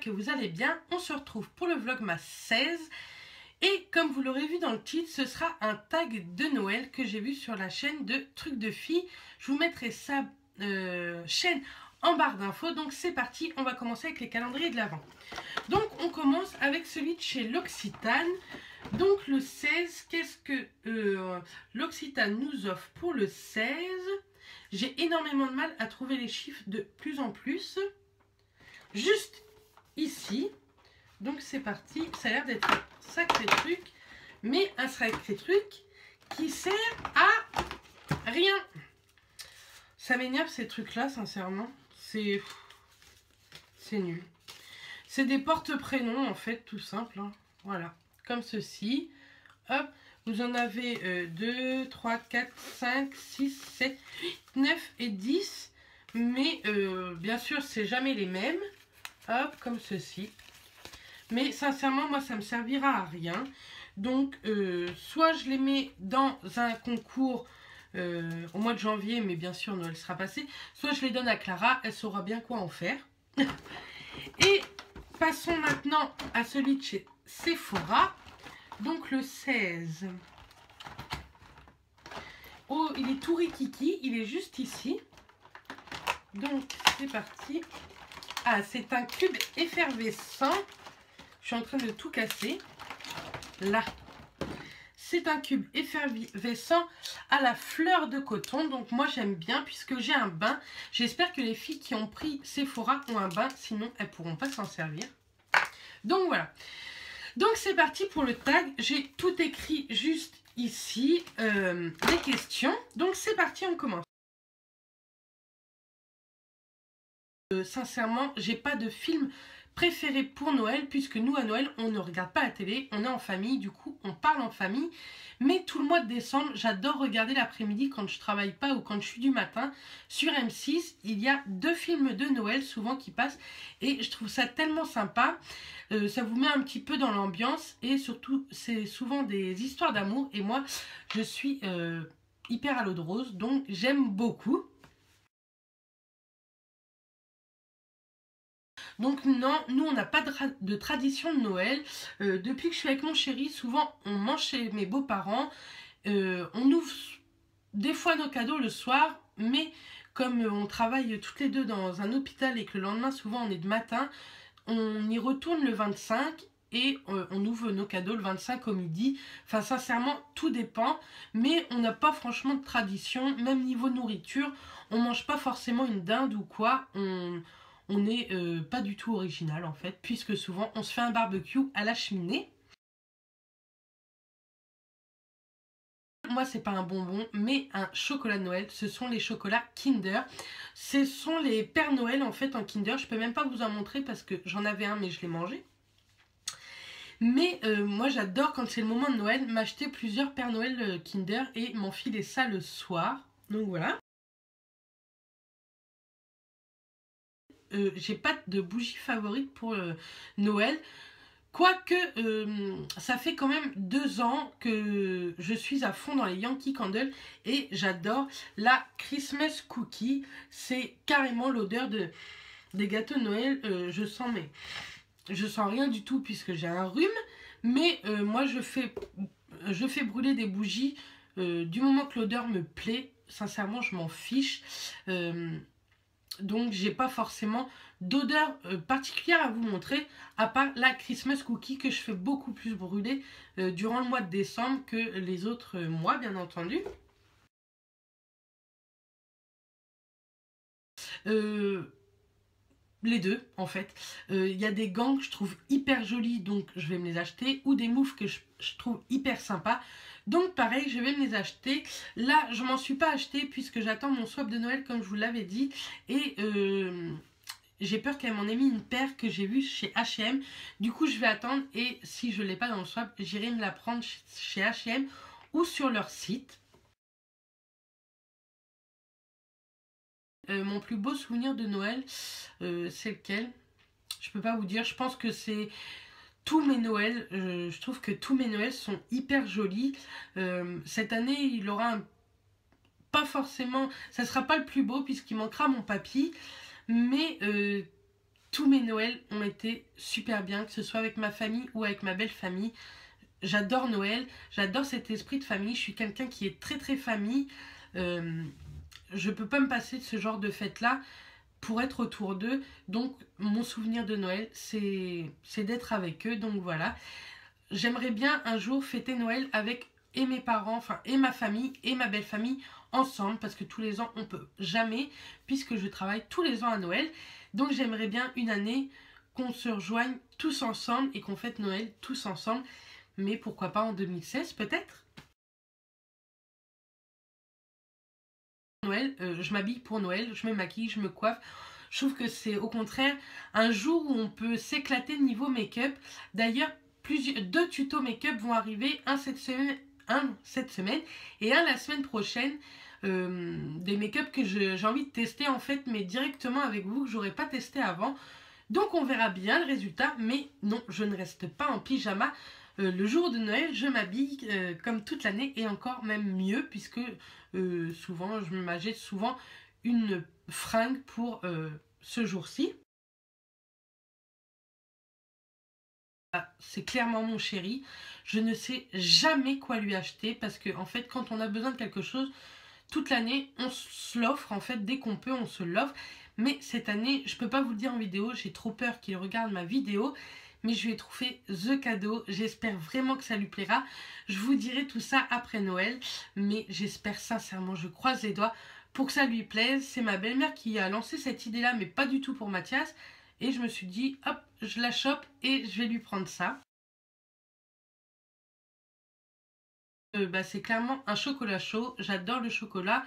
que vous allez bien. On se retrouve pour le Vlogmas 16. Et comme vous l'aurez vu dans le titre, ce sera un tag de Noël que j'ai vu sur la chaîne de Trucs de Filles. Je vous mettrai sa chaîne en barre d'infos. Donc c'est parti, on va commencer avec les calendriers de l'Avent. Donc on commence avec celui de chez L'Occitane. Donc le 16, qu'est-ce que L'Occitane nous offre pour le 16? J'ai énormément de mal à trouver les chiffres de plus en plus. Juste ici. Donc c'est parti. Ça a l'air d'être un sacré truc. Mais un sacré truc qui sert à rien. Ça m'énerve ces trucs-là, sincèrement. C'est nul. C'est des porte-prénoms, en fait, tout simple. Hein. Voilà. Comme ceci. Hop. Vous en avez 2, 3, 4, 5, 6, 7, 8, 9 et 10. Mais bien sûr, c'est jamais les mêmes. Hop, comme ceci. Mais sincèrement, moi, ça me servira à rien. Donc, soit je les mets dans un concours au mois de janvier, mais bien sûr, Noël sera passé. Soit je les donne à Clara, elle saura bien quoi en faire. Et passons maintenant à celui de chez Sephora. Donc le 16. Oh, il est tout rikiki, il est juste ici. Donc c'est parti. Ah, c'est un cube effervescent. Je suis en train de tout casser. Là. C'est un cube effervescent à la fleur de coton. Donc moi j'aime bien puisque j'ai un bain. J'espère que les filles qui ont pris Sephora ont un bain. Sinon elles ne pourront pas s'en servir. Donc voilà. Donc c'est parti pour le tag. J'ai tout écrit juste ici. Les questions. Donc c'est parti, on commence. Sincèrement, j'ai pas de film préféré pour Noël, puisque nous à Noël on ne regarde pas la télé, on est en famille, du coup on parle en famille. Mais tout le mois de décembre, j'adore regarder l'après-midi quand je travaille pas ou quand je suis du matin. Sur M6, il y a 2 films de Noël souvent qui passent et je trouve ça tellement sympa. Ça vous met un petit peu dans l'ambiance et surtout c'est souvent des histoires d'amour et moi je suis hyper à l'eau de rose, donc j'aime beaucoup. Donc non, nous on n'a pas de tradition de Noël. Depuis que je suis avec mon chéri, souvent on mange chez mes beaux-parents. On ouvre des fois nos cadeaux le soir, mais comme on travaille toutes les deux dans un hôpital et que le lendemain souvent on est de matin, on y retourne le 25 et on ouvre nos cadeaux le 25 au midi. Enfin sincèrement tout dépend, mais on n'a pas franchement de tradition. Même niveau nourriture, on mange pas forcément une dinde ou quoi. On n'est pas du tout original en fait, puisque souvent on se fait un barbecue à la cheminée. Moi c'est pas un bonbon mais un chocolat de Noël, ce sont les chocolats Kinder. Ce sont les Pères Noël en fait en Kinder, je peux même pas vous en montrer parce que j'en avais un mais je l'ai mangé. Mais moi j'adore quand c'est le moment de Noël m'acheter plusieurs Pères Noël Kinder et m'enfiler ça le soir. Donc voilà. J'ai pas de bougie favorite pour Noël. Quoique, ça fait quand même 2 ans que je suis à fond dans les Yankee Candle et j'adore la Christmas Cookie. C'est carrément l'odeur des gâteaux de Noël. Je sens rien du tout puisque j'ai un rhume. Mais moi, je fais brûler des bougies du moment que l'odeur me plaît. Sincèrement, je m'en fiche. Donc j'ai pas forcément d'odeur particulière à vous montrer, à part la Christmas Cookie que je fais beaucoup plus brûler durant le mois de décembre que les autres mois bien entendu. Les deux en fait. Il y a des gants que je trouve hyper jolis donc je vais me les acheter, ou des moufles que je trouve hyper sympas. Donc pareil, je vais me les acheter. Là, je m'en suis pas acheté puisque j'attends mon swap de Noël comme je vous l'avais dit. Et j'ai peur qu'elle m'en ait mis une paire que j'ai vue chez H&M. Du coup, je vais attendre et si je ne l'ai pas dans le swap, j'irai me la prendre chez H&M ou sur leur site. Mon plus beau souvenir de Noël, c'est lequel? Je peux pas vous dire. Je pense que c'est tous mes Noëls. Je trouve que tous mes Noëls sont hyper jolis. Cette année, il aura pas forcément... Ça sera pas le plus beau puisqu'il manquera mon papy. Mais tous mes Noëls ont été super bien, que ce soit avec ma famille ou avec ma belle famille. J'adore Noël, j'adore cet esprit de famille. Je suis quelqu'un qui est très très famille. Je peux pas me passer de ce genre de fête-là pour être autour d'eux. Donc mon souvenir de Noël, c'est d'être avec eux. Donc voilà. J'aimerais bien un jour fêter Noël avec et mes parents, enfin et ma famille et ma belle famille ensemble, parce que tous les ans on peut jamais, puisque je travaille tous les ans à Noël. Donc j'aimerais bien une année qu'on se rejoigne tous ensemble et qu'on fête Noël tous ensemble. Mais pourquoi pas en 2016 peut-être. Noël, je m'habille pour Noël, je me maquille, je me coiffe. Je trouve que c'est au contraire un jour où on peut s'éclater niveau make-up. D'ailleurs, deux tutos make-up vont arriver, un cette semaine et un la semaine prochaine. Des make-up que j'ai envie de tester en fait, mais directement avec vous, que j'aurais pas testé avant. Donc on verra bien le résultat, mais non, je ne reste pas en pyjama. Le jour de Noël, je m'habille comme toute l'année et encore même mieux, puisque souvent, je m'achète souvent une fringue pour ce jour-ci. Ah, c'est clairement mon chéri. Je ne sais jamais quoi lui acheter parce que en fait, quand on a besoin de quelque chose, toute l'année, on se l'offre. En fait, dès qu'on peut, on se l'offre. Mais cette année, je peux pas vous le dire en vidéo. J'ai trop peur qu'il regarde ma vidéo. Mais je lui ai trouvé the cadeau. J'espère vraiment que ça lui plaira. Je vous dirai tout ça après Noël. Mais j'espère sincèrement, je croise les doigts pour que ça lui plaise. C'est ma belle-mère qui a lancé cette idée-là, mais pas du tout pour Mathias. Et je me suis dit, hop, je la chope et je vais lui prendre ça. C'est clairement un chocolat chaud. J'adore le chocolat.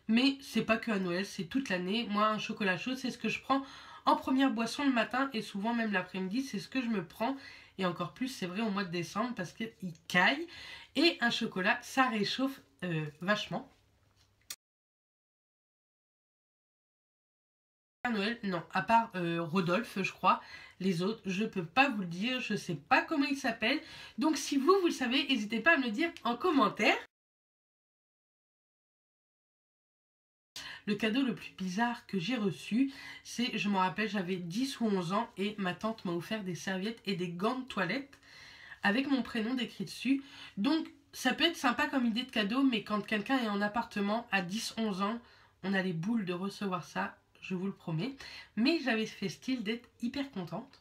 Mais c'est pas que à Noël, c'est toute l'année. Moi, un chocolat chaud, c'est ce que je prends en première boisson le matin et souvent même l'après-midi, c'est ce que je me prends. Et encore plus, c'est vrai au mois de décembre parce qu'il caille. Et un chocolat, ça réchauffe vachement. À Noël, non, à part Rodolphe, je crois. Les autres, je peux pas vous le dire, je sais pas comment ils s'appellent. Donc si vous le savez, n'hésitez pas à me le dire en commentaire. Le cadeau le plus bizarre que j'ai reçu, c'est, je me rappelle, j'avais 10 ou 11 ans et ma tante m'a offert des serviettes et des gants de toilette avec mon prénom décrit dessus. Donc, ça peut être sympa comme idée de cadeau, mais quand quelqu'un est en appartement à 10-11 ans, on a les boules de recevoir ça, je vous le promets. Mais j'avais fait style d'être hyper contente.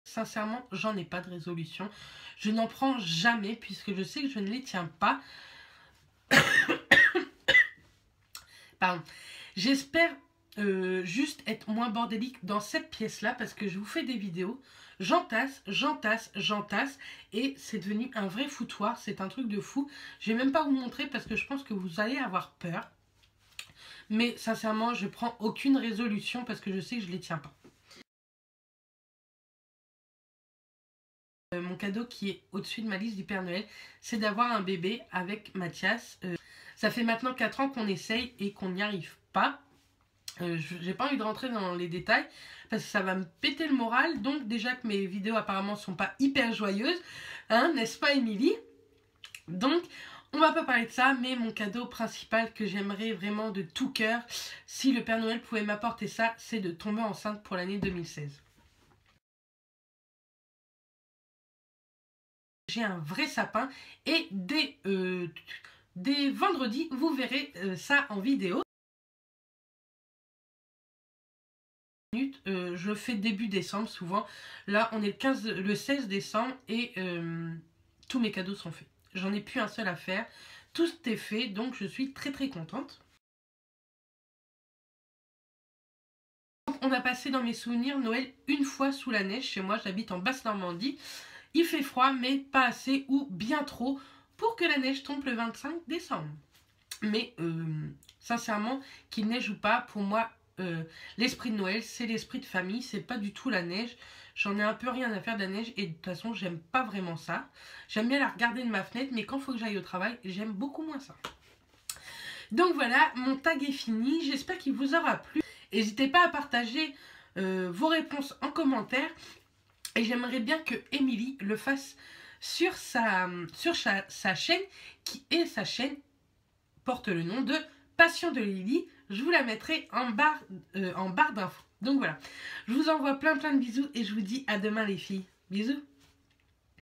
Sincèrement, j'en ai pas de résolution. Je n'en prends jamais puisque je sais que je ne les tiens pas. Pardon. J'espère juste être moins bordélique dans cette pièce-là parce que je vous fais des vidéos. J'entasse, j'entasse, j'entasse et c'est devenu un vrai foutoir. C'est un truc de fou. Je vais même pas vous montrer parce que je pense que vous allez avoir peur. Mais sincèrement, je prends aucune résolution parce que je sais que je les tiens pas. Mon cadeau qui est au-dessus de ma liste du Père Noël, c'est d'avoir un bébé avec Mathias. Ça fait maintenant 4 ans qu'on essaye et qu'on n'y arrive pas. J'ai pas envie de rentrer dans les détails parce que ça va me péter le moral. Donc déjà que mes vidéos apparemment sont pas hyper joyeuses, hein, n'est-ce pas Émilie? Donc on va pas parler de ça, mais mon cadeau principal que j'aimerais vraiment de tout cœur, si le Père Noël pouvait m'apporter ça, c'est de tomber enceinte pour l'année 2016. J'ai un vrai sapin et dès vendredi, vous verrez ça en vidéo. Je le fais début décembre souvent. Là, on est le 16 décembre et tous mes cadeaux sont faits. J'en ai plus un seul à faire. Tout est fait, donc je suis très très contente. On a passé dans mes souvenirs Noël une fois sous la neige. Chez moi, j'habite en Basse-Normandie. Il fait froid, mais pas assez ou bien trop pour que la neige tombe le 25 décembre. Mais sincèrement, qu'il neige ou pas, pour moi, l'esprit de Noël, c'est l'esprit de famille, c'est pas du tout la neige. J'en ai un peu rien à faire de la neige et de toute façon, j'aime pas vraiment ça. J'aime bien la regarder de ma fenêtre, mais quand il faut que j'aille au travail, j'aime beaucoup moins ça. Donc voilà, mon tag est fini. J'espère qu'il vous aura plu. N'hésitez pas à partager vos réponses en commentaire. Et j'aimerais bien que Émilie le fasse sur sa chaîne, qui est sa chaîne porte le nom de Passion de Lily. Je vous la mettrai en barre d'infos. Donc voilà, je vous envoie plein de bisous et je vous dis à demain les filles. Bisous.